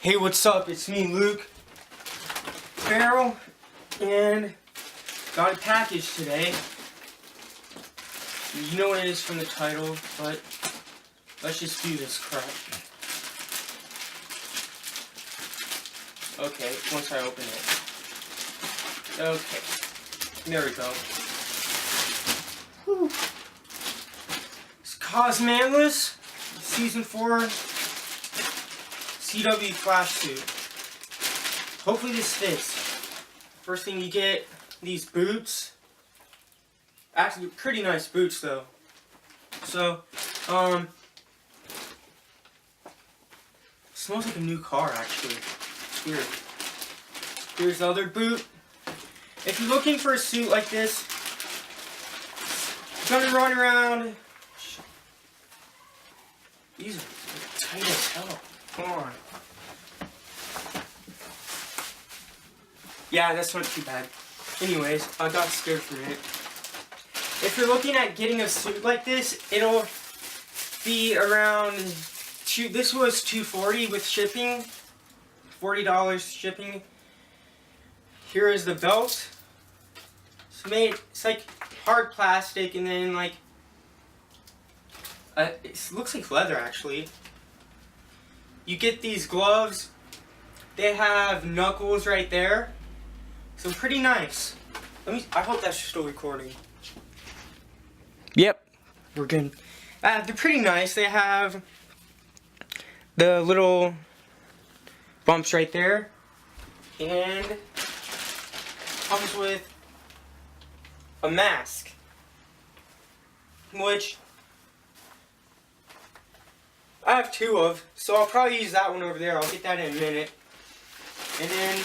Hey, what's up? It's me, Luke, Ferrell, and got a package today. You know what it is from the title, but let's just do this crap. Okay, once I open it. Okay, there we go. Whew. It's Cosmanless Season 4 CW Flash Suit. Hopefully this fits. First thing you get, these boots. Actually, pretty nice boots though. So, smells like a new car actually. It's weird. Here's the other boot. If you're looking for a suit like this, you're gonna run around. These are tight as hell. Come on. Yeah, that's not too bad. Anyways, I got scared for it. If you're looking at getting a suit like this, it'll be around this was $240 with shipping. $40 shipping. Here is the belt. It's like hard plastic and then like it looks like leather actually. You get these gloves. They have knuckles right there. So pretty nice. I hope that's still recording. Yep, we're good. They're pretty nice. They have the little bumps right there. And comes with a mask. Which I have two of, so I'll probably use that one over there. I'll get that in a minute. And then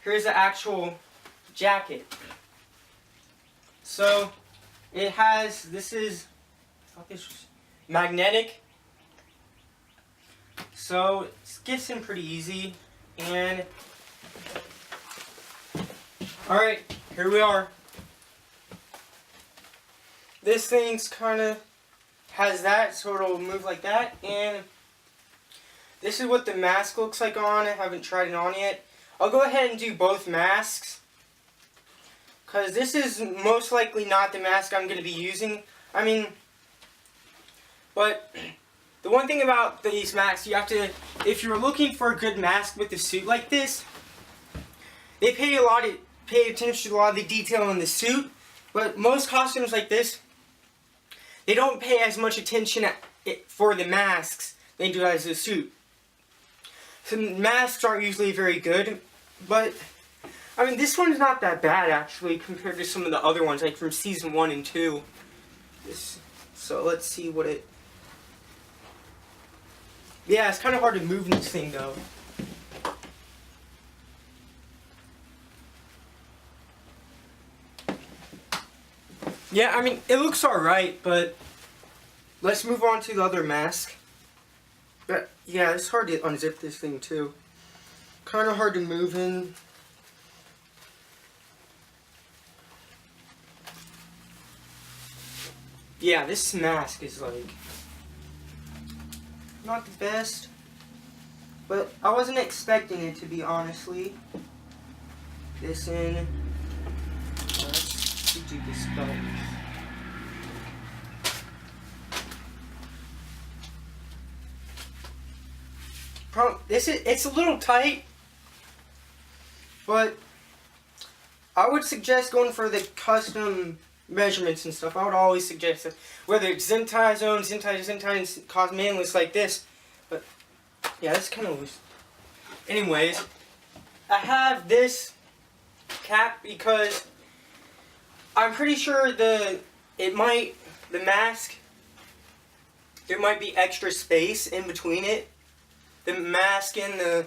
here's the actual jacket. So it has, I thought this was magnetic. So it gets in pretty easy. And alright, here we are. This thing's kind of has that, so it'll move like that. And this is what the mask looks like on. I haven't tried it on yet. I'll go ahead and do both masks, because this is most likely not the mask I'm going to be using. I mean, but the one thing about these masks, you have to, if you're looking for a good mask with a suit like this, they pay attention to a lot of the detail in the suit, but most costumes like this, they don't pay as much attention for the masks they do as the suit. So masks aren't usually very good, but I mean this one's not that bad actually compared to some of the other ones like from season 1 and 2. So let's see what it. Yeah, it's kind of hard to move this thing though. Yeah, I mean, it looks alright, but let's move on to the other mask. But yeah, it's hard to unzip this thing too. Kind of hard to move in. Yeah, this mask is like not the best, but I wasn't expecting it to be, honestly. This in. Let's do this belt. It's a little tight, but I would suggest going for the custom measurements and stuff. I would always suggest that, whether it's Zentai Zone, Zentai, Cosmanless like this. But yeah, that's kind of loose. Anyways, I have this cap because I'm pretty sure the mask, there might be extra space in between it. The mask and the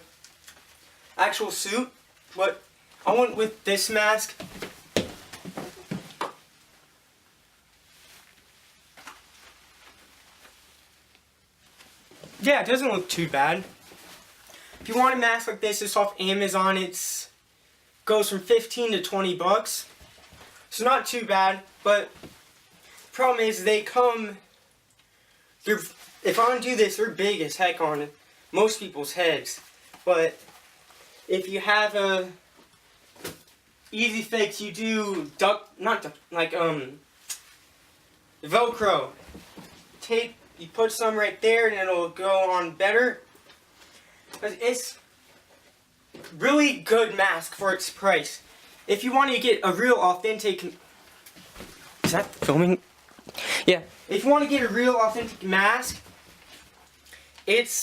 actual suit, but I went with this mask. Yeah, it doesn't look too bad. If you want a mask like this, it's off Amazon. It goes from 15 to 20 bucks. So not too bad, but the problem is they come, if I undo this, they're big as heck on it. most people's heads. But if you have a easy fix, you do Velcro tape. You put some right there, and it'll go on better. But it's really good mask for its price. If you want to get a real authentic, is that filming? Yeah. If you want to get a real authentic mask, it's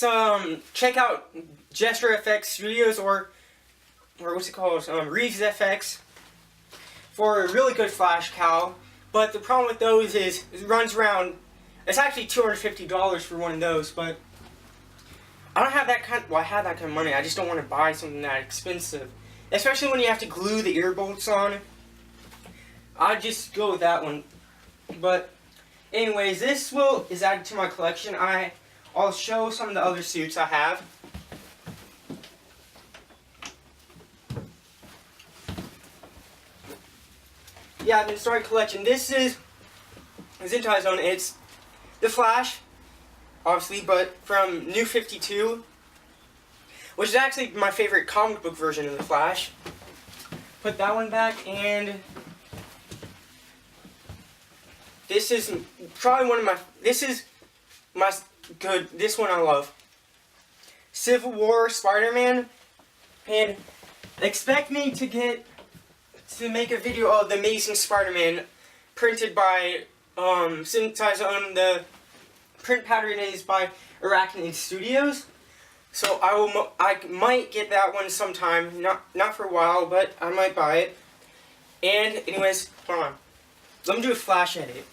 check out Gesture FX Studios or what's it called? Reeves FX for a really good flash cowl. But the problem with those is it runs around. It's actually $250 for one of those, but I don't have that kind. Well, I have that kind of money. I just don't want to buy something that expensive, especially when you have to glue the ear bolts on. I'd just go with that one. But anyways, this is added to my collection. I'll show some of the other suits I have. Yeah, the Story Collection. This is Untitled Zone. It's the Flash, obviously, but from New 52, which is actually my favorite comic book version of the Flash. Put that one back, and this is probably one of my. This is my good. This one I love. Civil War Spider-Man, and expect me to make a video of the Amazing Spider-Man, printed by Synthesizer. The print pattern is by Arachnid Studios. So I might get that one sometime. Not for a while, but I might buy it. And anyways, hold on. Let me do a flash edit.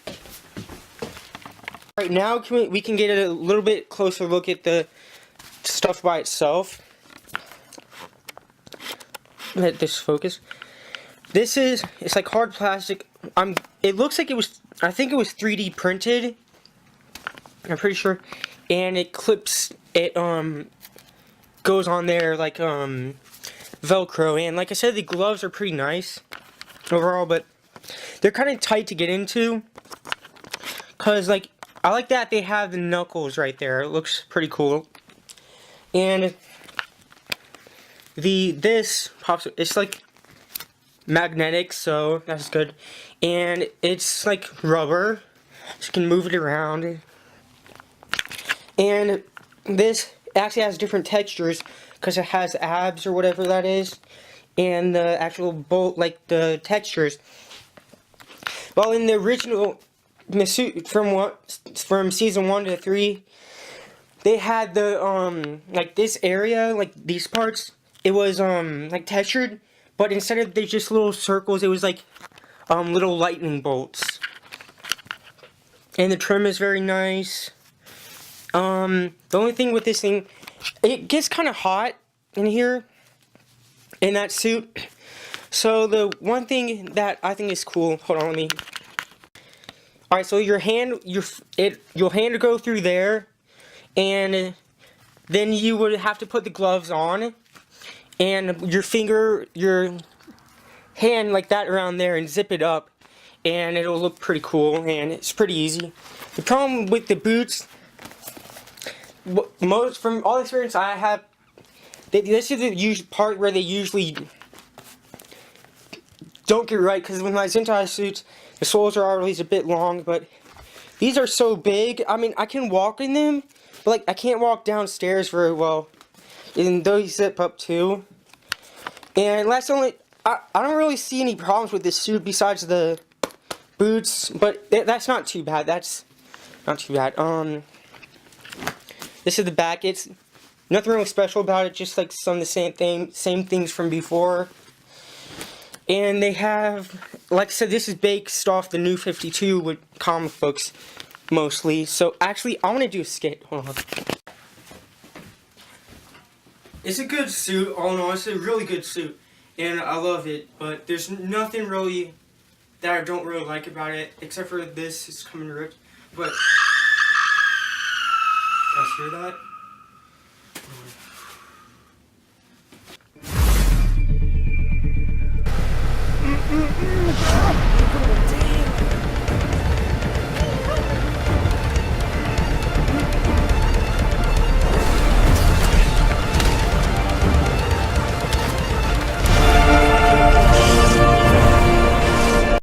Right now, we can get a little bit closer look at the stuff by itself. Let this focus. It's like hard plastic. It looks like I think it was 3D printed. I'm pretty sure. And it clips, it goes on there like Velcro. And like I said, the gloves are pretty nice overall, but they're kind of tight to get into. Cause like, I like that they have the knuckles right there. It looks pretty cool. And this pops, it's like magnetic, so that's good. And it's like rubber, so you can move it around. And this actually has different textures because it has abs or whatever that is, and the actual bolt, like the textures. Well, in the original suit from season 1 to 3, they had the like this area, like these parts, it was like textured, but instead of just little circles, it was like little lightning bolts. And the trim is very nice. The only thing with this thing, it gets kind of hot in here, in that suit. So the one thing that I think is cool, hold on, let me. Alright, so your hand would go through there, and then you would have to put the gloves on, and your hand like that around there, and zip it up, and it'll look pretty cool, and it's pretty easy. The problem with the boots, from all the experience I have, this is the part where they usually don't get right, because with my Zentai suits, the soles are always a bit long, but these are so big. I mean, I can walk in them, but like I can't walk downstairs very well. And those zip up too. And I don't really see any problems with this suit besides the boots, but that's not too bad. That's not too bad. This is the back. It's nothing really special about it, just like some of the same things from before. And they have, like I said, this is based off the New 52 with comic books, mostly. So, actually, I want to do a skit. Hold on. It's a good suit, all in all. It's a really good suit. And I love it. But there's nothing really that I don't really like about it, except for this. It's coming ripped. But, you guys hear that?